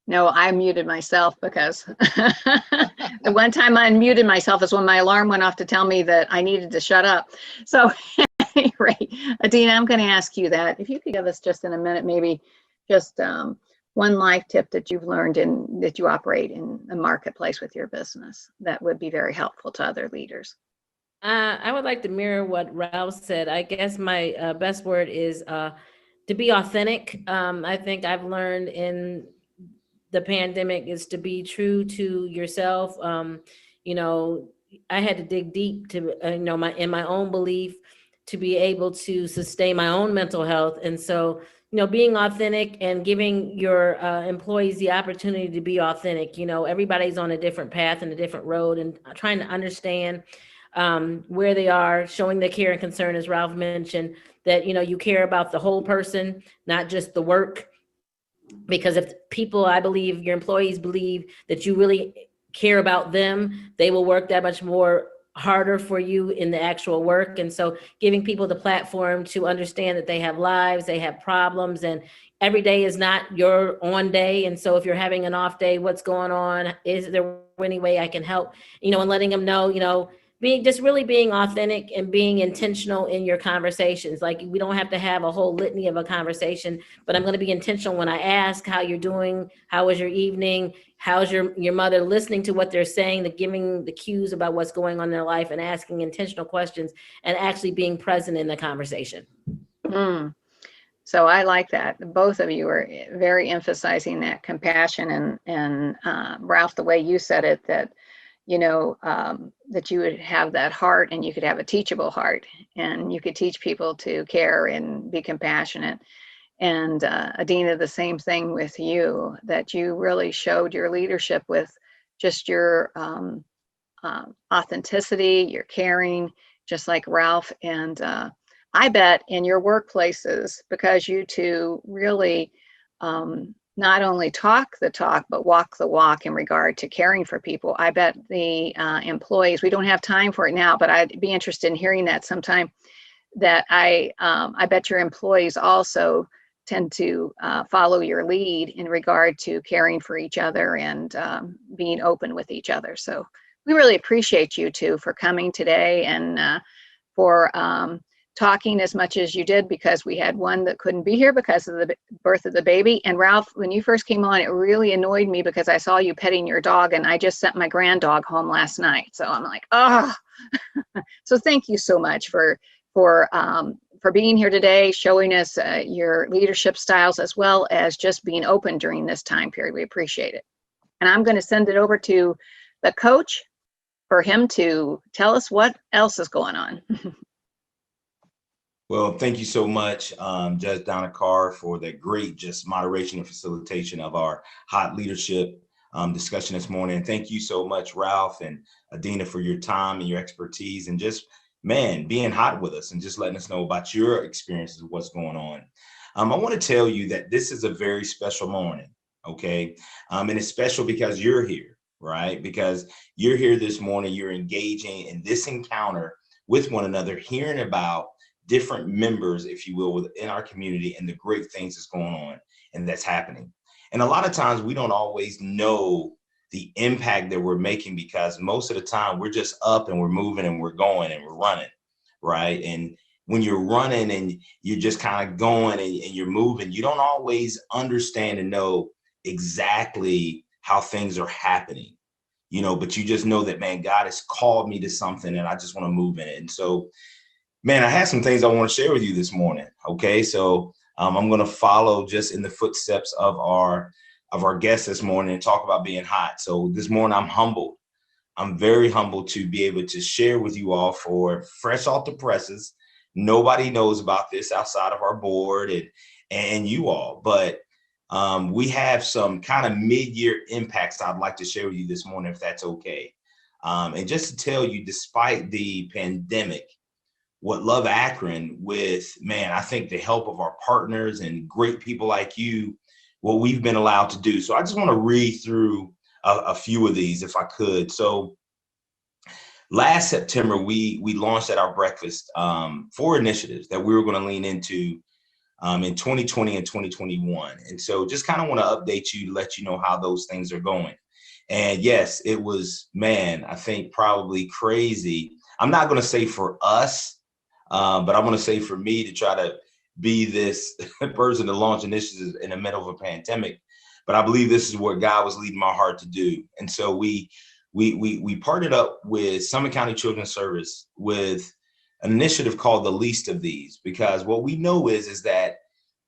No, I muted myself because the one time I unmuted myself is when my alarm went off to tell me that I needed to shut up. So anyway, Adina, I'm going to ask you that. If you could give us just in a minute, maybe just one life tip that you've learned in that you operate in the marketplace with your business that would be very helpful to other leaders. I would like to mirror what Ralph said. I guess my best word is to be authentic. I think I've learned in the pandemic is to be true to yourself. You know, I had to dig deep to, in my own belief to be able to sustain my own mental health. And so, being authentic and giving your employees the opportunity to be authentic. Everybody's on a different path and a different road, and trying to understand where they are, showing the care and concern, as Ralph mentioned, that, you care about the whole person, not just the work. Because if people, I believe, your employees believe that you really care about them, they will work that much more harder for you in the actual work. And so giving people the platform to understand that they have lives, they have problems, and every day is not your on day. And so if you're having an off day, what's going on? Is there any way I can help? And letting them know, being authentic and being intentional in your conversations. Like, we don't have to have a whole litany of a conversation, but I'm going to be intentional when I ask how you're doing, how was your evening, how's your mother, listening to what they're saying, giving the cues about what's going on in their life, and asking intentional questions and actually being present in the conversation. So I like that. Both of you are very emphasizing that compassion, and Ralph, the way you said it, that that you would have that heart, and you could have a teachable heart, and you could teach people to care and be compassionate. And Adina, the same thing with you, that you really showed your leadership with just your authenticity, your caring, just like Ralph. And I bet in your workplaces, because you two really not only talk the talk, but walk the walk in regard to caring for people. I bet the employees, we don't have time for it now, but I'd be interested in hearing that sometime, that I bet your employees also tend to follow your lead in regard to caring for each other and being open with each other. So we really appreciate you two for coming today, and for talking as much as you did, because we had one that couldn't be here because of the birth of the baby. And Ralph, when you first came on, it really annoyed me because I saw you petting your dog, and I just sent my grand dog home last night. So I'm like, oh. So thank you so much for being here today, showing us your leadership styles, as well as just being open during this time period. We appreciate it. And I'm going to send it over to the coach for him to tell us what else is going on. Well, thank you so much, Judge Donna Carr, for the great moderation and facilitation of our hot leadership discussion this morning. Thank you so much, Ralph and Adina, for your time and your expertise, and just, being hot with us and just letting us know about your experiences of what's going on. I want to tell you that this is a very special morning, okay? And it's special because you're here, right? Because you're here this morning, you're engaging in this encounter with one another, hearing about different members, if you will, within our community and the great things that's going on and that's happening. And a lot of times we don't always know the impact that we're making, because most of the time we're just up and we're moving and we're going and we're running, right? And when you're running and you're just kind of going and you're moving, you don't always understand and know exactly how things are happening, but you just know that, God has called me to something and I just want to move in it. And so, I have some things I want to share with you this morning. Okay, so I'm going to follow just in the footsteps of our guests this morning and talk about being hot. So this morning I'm humbled I'm very humbled to be able to share with you all for fresh off the presses. Nobody knows about this outside of our board and you all, but we have some kind of mid-year impacts I'd like to share with you this morning, if that's okay. And just to tell you, despite the pandemic, what Love Akron with, man, I think the help of our partners and great people like you, what we've been allowed to do. So I just want to read through a few of these if I could. So last September, we launched at our breakfast 4 initiatives that we were going to lean into in 2020 and 2021. And so just kind of want to update you to let you know how those things are going. And yes, it was, man, I think probably crazy. I'm not going to say for us, but I'm going to say for me to try to be this person to launch initiatives in the middle of a pandemic. But I believe this is what God was leading my heart to do. And so we partnered up with Summit County Children's Service with an initiative called The Least of These, because what we know is that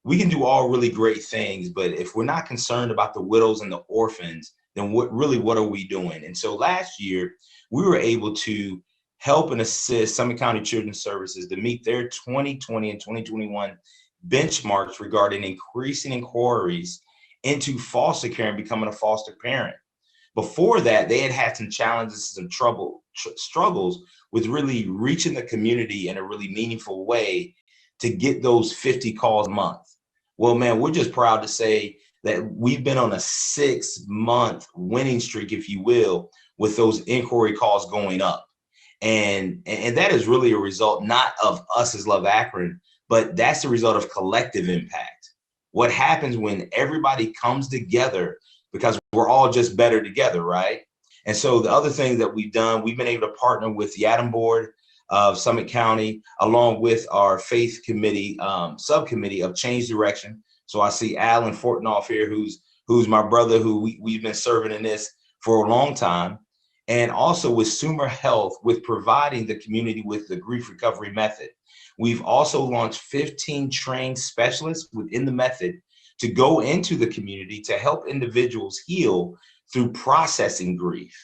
we can do all really great things, but if we're not concerned about the widows and the orphans, then what are we doing? And so last year, we were able to help and assist Summit County Children's Services to meet their 2020 and 2021 benchmarks regarding increasing inquiries into foster care and becoming a foster parent. Before that, they had some challenges, some struggles with really reaching the community in a really meaningful way to get those 50 calls a month. Well, man, we're just proud to say that we've been on a 6-month winning streak, if you will, with those inquiry calls going up. And that is really a result not of us as Love Akron, but that's the result of collective impact. What happens when everybody comes together, because we're all just better together, right? And so the other thing that we've done, we've been able to partner with the Adam Board of Summit County, along with our faith committee, subcommittee of Change Direction. So I see Alan Fortnoff here, who's my brother, who we've been serving in this for a long time. And also with Sumer Health, with providing the community with the grief recovery method. We've also launched 15 trained specialists within the method to go into the community to help individuals heal through processing grief.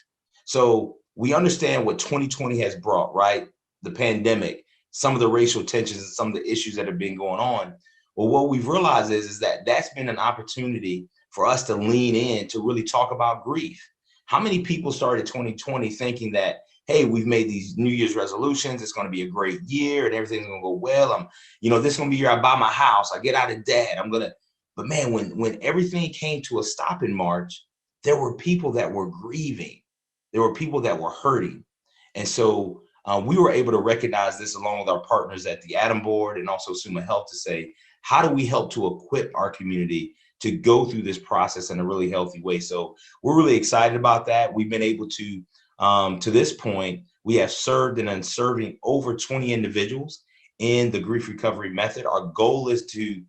So we understand what 2020 has brought, right? The pandemic, some of the racial tensions and some of the issues that have been going on. Well, what we've realized is that that's been an opportunity for us to lean in to really talk about grief. How many people started 2020 thinking that, hey, we've made these New Year's resolutions, it's going to be a great year and everything's going to go well. This is going to be year I buy my house, I get out of debt, but man, when everything came to a stop in March, there were people that were grieving. There were people that were hurting. And so we were able to recognize this along with our partners at the Adam Board and also Suma Health to say, how do we help to equip our community to go through this process in a really healthy way? So we're really excited about that. We've been able to this point, we have served and are serving over 20 individuals in the grief recovery method. Our goal is to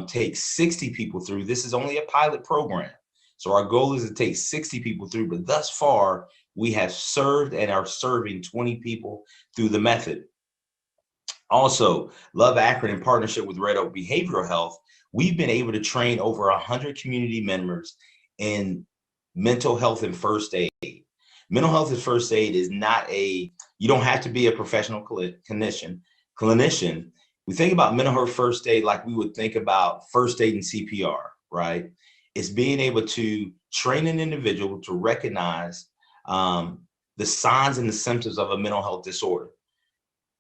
take 60 people through. This is only a pilot program. So our goal is to take 60 people through, but thus far, we have served and are serving 20 people through the method. Also, Love Akron, in partnership with Red Oak Behavioral Health, we've been able to train over 100 community members in mental health and first aid. Mental health and first aid is not you don't have to be a professional clinician. We think about mental health first aid like we would think about first aid and CPR, right? It's being able to train an individual to recognize the signs and the symptoms of a mental health disorder.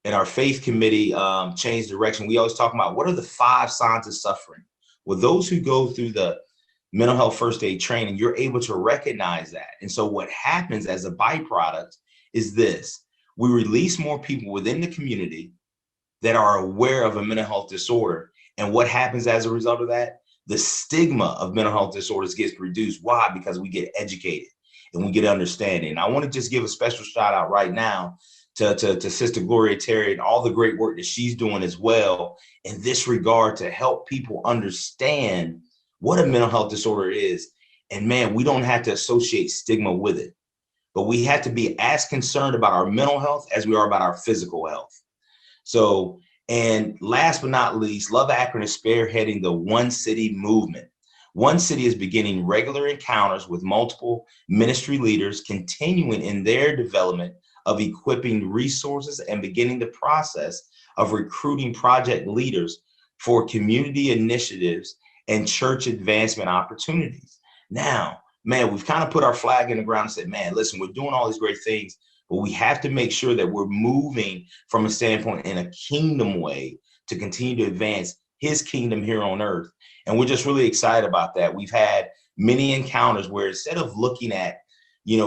In our faith committee, Change Direction, we always talk about what are the 5 signs of suffering. Well, those who go through the mental health first aid training, you're able to recognize that. And so what happens as a byproduct is this: we release more people within the community that are aware of a mental health disorder. And what happens as a result of that? The stigma of mental health disorders gets reduced. Why? Because we get educated and we get understanding. And I want to just give a special shout out right now to Sister Gloria Terry and all the great work that she's doing as well in this regard to help people understand what a mental health disorder is. And man, we don't have to associate stigma with it, but we have to be as concerned about our mental health as we are about our physical health. So, and last but not least, Love Akron is spearheading the One City movement. One City is beginning regular encounters with multiple ministry leaders, continuing in their development of equipping resources and beginning the process of recruiting project leaders for community initiatives and church advancement opportunities. Now, man, we've kind of put our flag in the ground and said, man, listen, we're doing all these great things, but we have to make sure that we're moving from a standpoint in a kingdom way to continue to advance his kingdom here on earth. And we're just really excited about that. We've had many encounters where instead of looking at,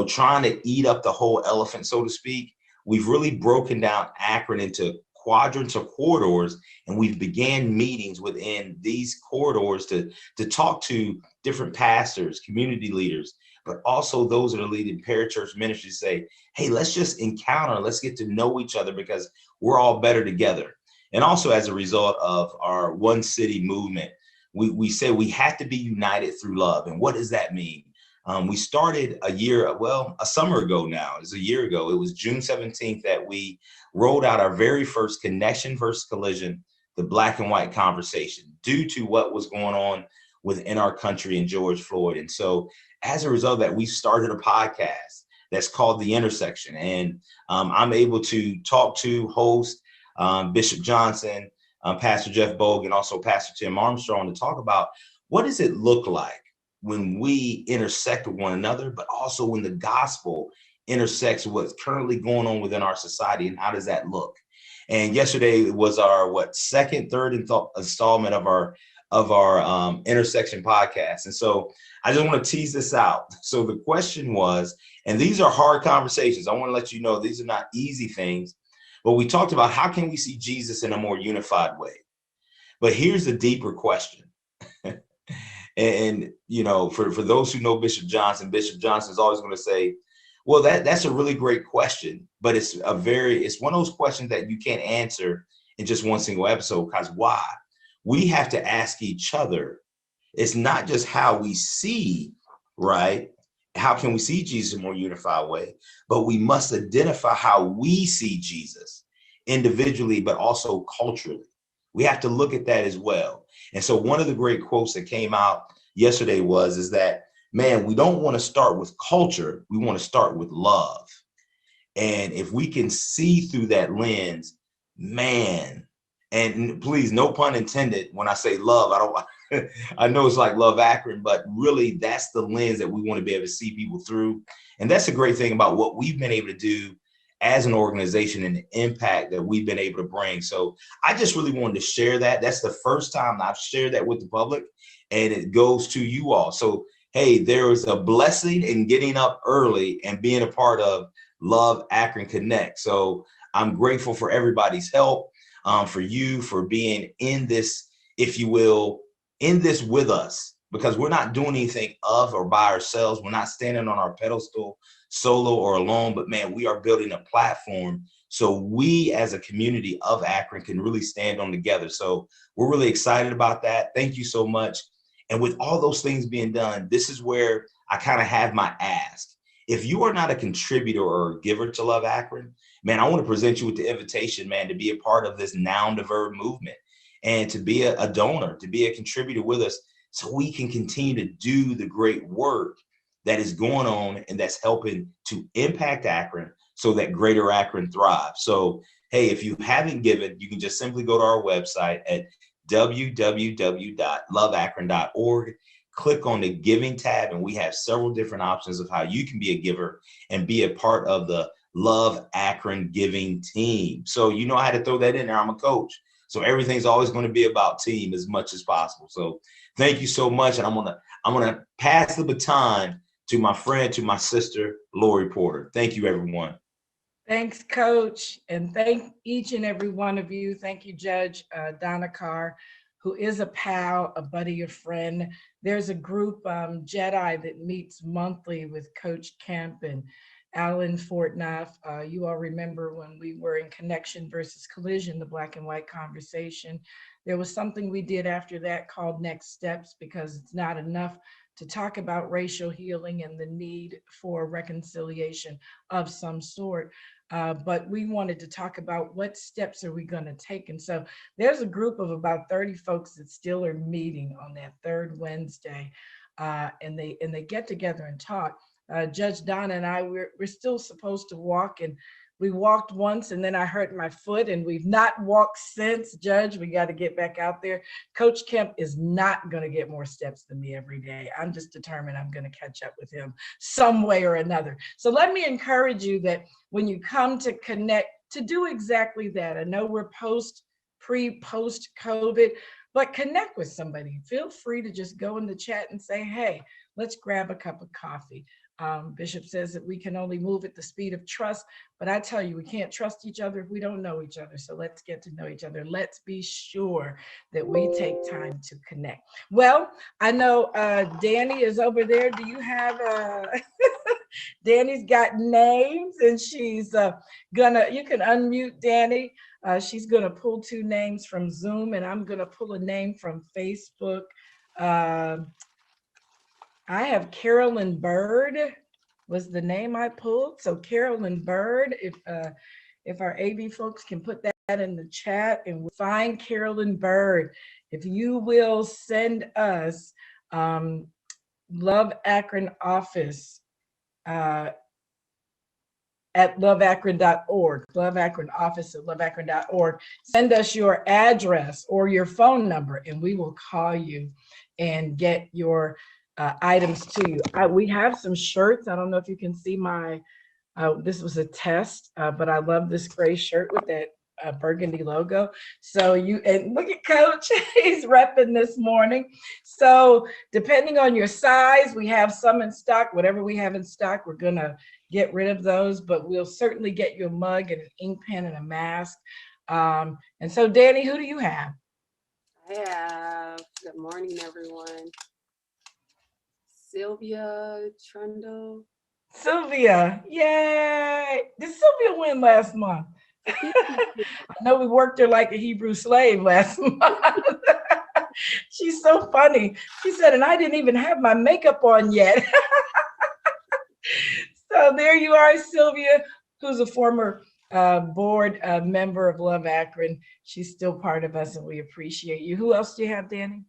trying to eat up the whole elephant, so to speak, we've really broken down Akron into quadrants or corridors, and we've began meetings within these corridors to talk to different pastors, community leaders, but also those that are leading parachurch ministries, say, hey, let's just encounter, let's get to know each other because we're all better together. And also as a result of our One City movement, we say we have to be united through love. And what does that mean? We started a summer ago now. It's a year ago. It was June 17th that we rolled out our very first Connection versus Collision, the Black and White conversation, due to what was going on within our country and George Floyd. And so as a result of that, we started a podcast that's called The Intersection. And I'm able to talk to, host Bishop Johnson, Pastor Jeff Bogue, and also Pastor Tim Armstrong to talk about what does it look like when we intersect with one another, but also when the gospel intersects with what's currently going on within our society, and how does that look? And yesterday was our third installment of our Intersection podcast. And so I just want to tease this out. So the question was, and these are hard conversations. I want to let you know these are not easy things, but we talked about how can we see Jesus in a more unified way? But here's the deeper question. And, for those who know Bishop Johnson is always going to say, well, that's a really great question, but it's one of those questions that you can't answer in just one single episode. Because why? We have to ask each other. It's not just how we see, right? How can we see Jesus in a more unified way? But we must identify how we see Jesus individually, but also culturally. We have to look at that as well. And so one of the great quotes that came out yesterday is that, man, we don't want to start with culture. We want to start with love. And if we can see through that lens, man, and please, no pun intended, when I say love, I know it's like Love Akron, but really that's the lens that we want to be able to see people through. And that's a great thing about what we've been able to do as an organization and the impact that we've been able to bring. So I just really wanted to share that. That's the first time I've shared that with the public, and it goes to you all. So, hey, there is a blessing in getting up early and being a part of Love Akron Connect. So I'm grateful for everybody's help, for you, for being in this, if you will, in this with us, because we're not doing anything of or by ourselves. We're not standing on our pedestal solo or alone, but man, we are building a platform so we as a community of Akron can really stand on together. So we're really excited about that. Thank you so much. And with all those things being done, this is where I kind of have my ask. If you are not a contributor or a giver to Love Akron, man, I want to present you with the invitation, man, to be a part of this noun to verb movement and to be a donor, to be a contributor with us so we can continue to do the great work that is going on and that's helping to impact Akron so that greater Akron thrives. So, hey, if you haven't given, you can just simply go to our website at www.loveakron.org, click on the giving tab, and we have several different options of how you can be a giver and be a part of the Love Akron giving team. So you know I had to throw that in there. I'm a coach. So everything's always going to be about team as much as possible. So thank you so much. And I'm gonna pass the baton to my friend, to my sister, Lori Porter. Thank you, everyone. Thanks, Coach. And thank each and every one of you. Thank you, Judge Donna Carr, who is a pal, a buddy, a friend. There's a group, Jedi, that meets monthly with Coach Kemp and Alan Fortnoff. You all remember when we were in Connection versus Collision, the Black and White conversation. There was something we did after that called Next Steps, because it's not enough to talk about racial healing and the need for reconciliation of some sort. but we wanted to talk about what steps are we going to take. And so there's a group of about 30 folks that still are meeting on that third Wednesday, and they get together and talk. Judge Donna and I, we're still supposed to walk, and we walked once and then I hurt my foot, and we've not walked since. Judge, we got to get back out there. Coach Kemp is not going to get more steps than me every day. I'm just determined I'm going to catch up with him some way or another. So let me encourage you that when you come to connect, to do exactly that. I know we're post COVID, but connect with somebody. Feel free to just go in the chat and say, hey, let's grab a cup of coffee. Bishop says that we can only move at the speed of trust, but I tell you, we can't trust each other if we don't know each other. So let's get to know each other. Let's be sure that we take time to connect. Well, I know Danny is over there. Do you have Danny's got names, and she's you can unmute Danny. She's gonna pull 2 names from Zoom, and I'm gonna pull a name from Facebook. I have Carolyn Bird was the name I pulled. So Carolyn Bird, if our AV folks can put that in the chat, and we'll find Carolyn Bird. If you will send us Love Akron office at loveakron.org, Love Akron office at loveakron.org. Send us your address or your phone number, and we will call you and get your items to you. We have some shirts. I don't know if you can see my, this was a test, but I love this gray shirt with that burgundy logo. So and look at Coach, he's repping this morning. So depending on your size, we have some in stock. Whatever we have in stock, we're gonna get rid of those, but we'll certainly get you a mug and an ink pen and a mask. And so Danny, who do you have? I have, good morning, everyone. Sylvia Trundle. Sylvia, yay! Did Sylvia win last month? I know we worked her like a Hebrew slave last month. She's so funny. She said, and I didn't even have my makeup on yet. So there you are, Sylvia, who's a former board member of Love Akron. She's still part of us, and we appreciate you. Who else do you have, Danny?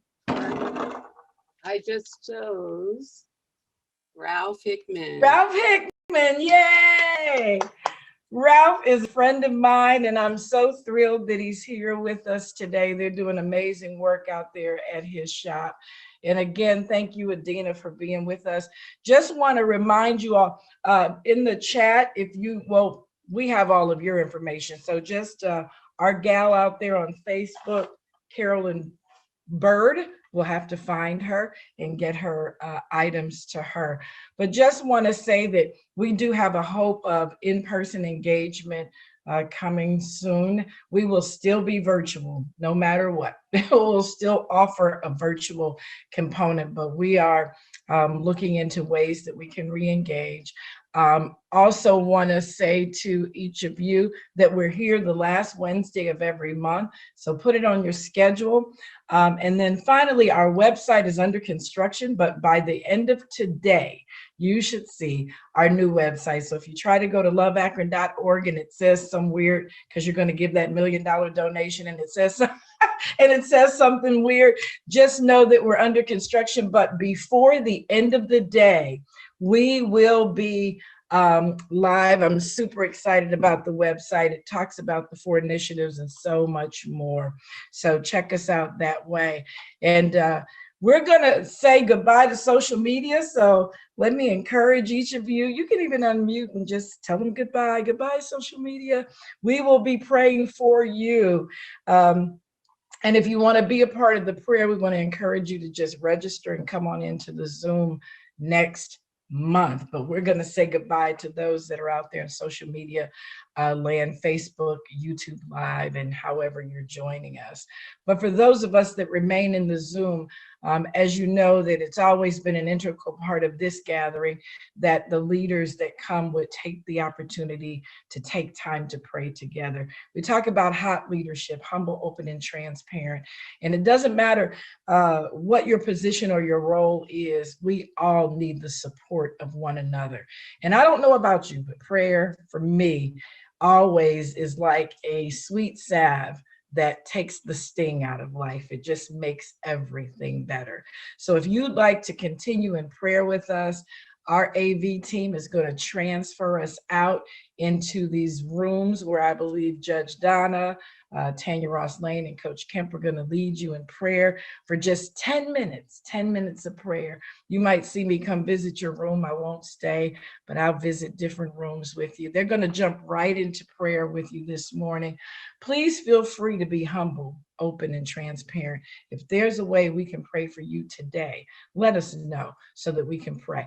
I just chose Ralph Hickman. Ralph Hickman, yay! Ralph is a friend of mine, and I'm so thrilled that he's here with us today. They're doing amazing work out there at his shop. And again, thank you, Adina, for being with us. Just want to remind you all in the chat, we have all of your information. So just our gal out there on Facebook, Carolyn Bird, we'll have to find her and get her items to her. But just want to say that we do have a hope of in-person engagement coming soon. We will still be virtual no matter what. We'll still offer a virtual component, but we are looking into ways that we can re-engage. Also want to say to each of you that we're here the last Wednesday of every month, so put it on your schedule. And then finally, our website is under construction, but by the end of today, you should see our new website. So if you try to go to loveakron.org and it says some weird, because you're going to give that $1 million donation, and it says and it says something weird, just know that we're under construction. But before the end of the day, we will be live. I'm super excited about the website. It talks about the 4 initiatives and so much more. So check us out that way. And we're going to say goodbye to social media. So let me encourage each of you. You can even unmute and just tell them goodbye. Goodbye, social media. We will be praying for you. And if you want to be a part of the prayer, we want to encourage you to just register and come on into the Zoom next month. But we're going to say goodbye to those that are out there in social media land, Facebook, YouTube Live, and however you're joining us. But for those of us that remain in the Zoom, as you know, that it's always been an integral part of this gathering that the leaders that come would take the opportunity to take time to pray together. We talk about hot leadership, humble, open, and transparent. And it doesn't matter what your position or your role is, we all need the support of one another. And I don't know about you, but prayer for me always is like a sweet salve that takes the sting out of life. It just makes everything better. So if you'd like to continue in prayer with us, our AV team is going to transfer us out into these rooms where I believe Judge Donna, Tanya Ross Lane, and Coach Kemp are going to lead you in prayer for just 10 minutes of prayer. You might see me come visit your room. I won't stay, but I'll visit different rooms with you. They're going to jump right into prayer with you this morning. Please feel free to be humble, open, and transparent. If there's a way we can pray for you today, let us know so that we can pray.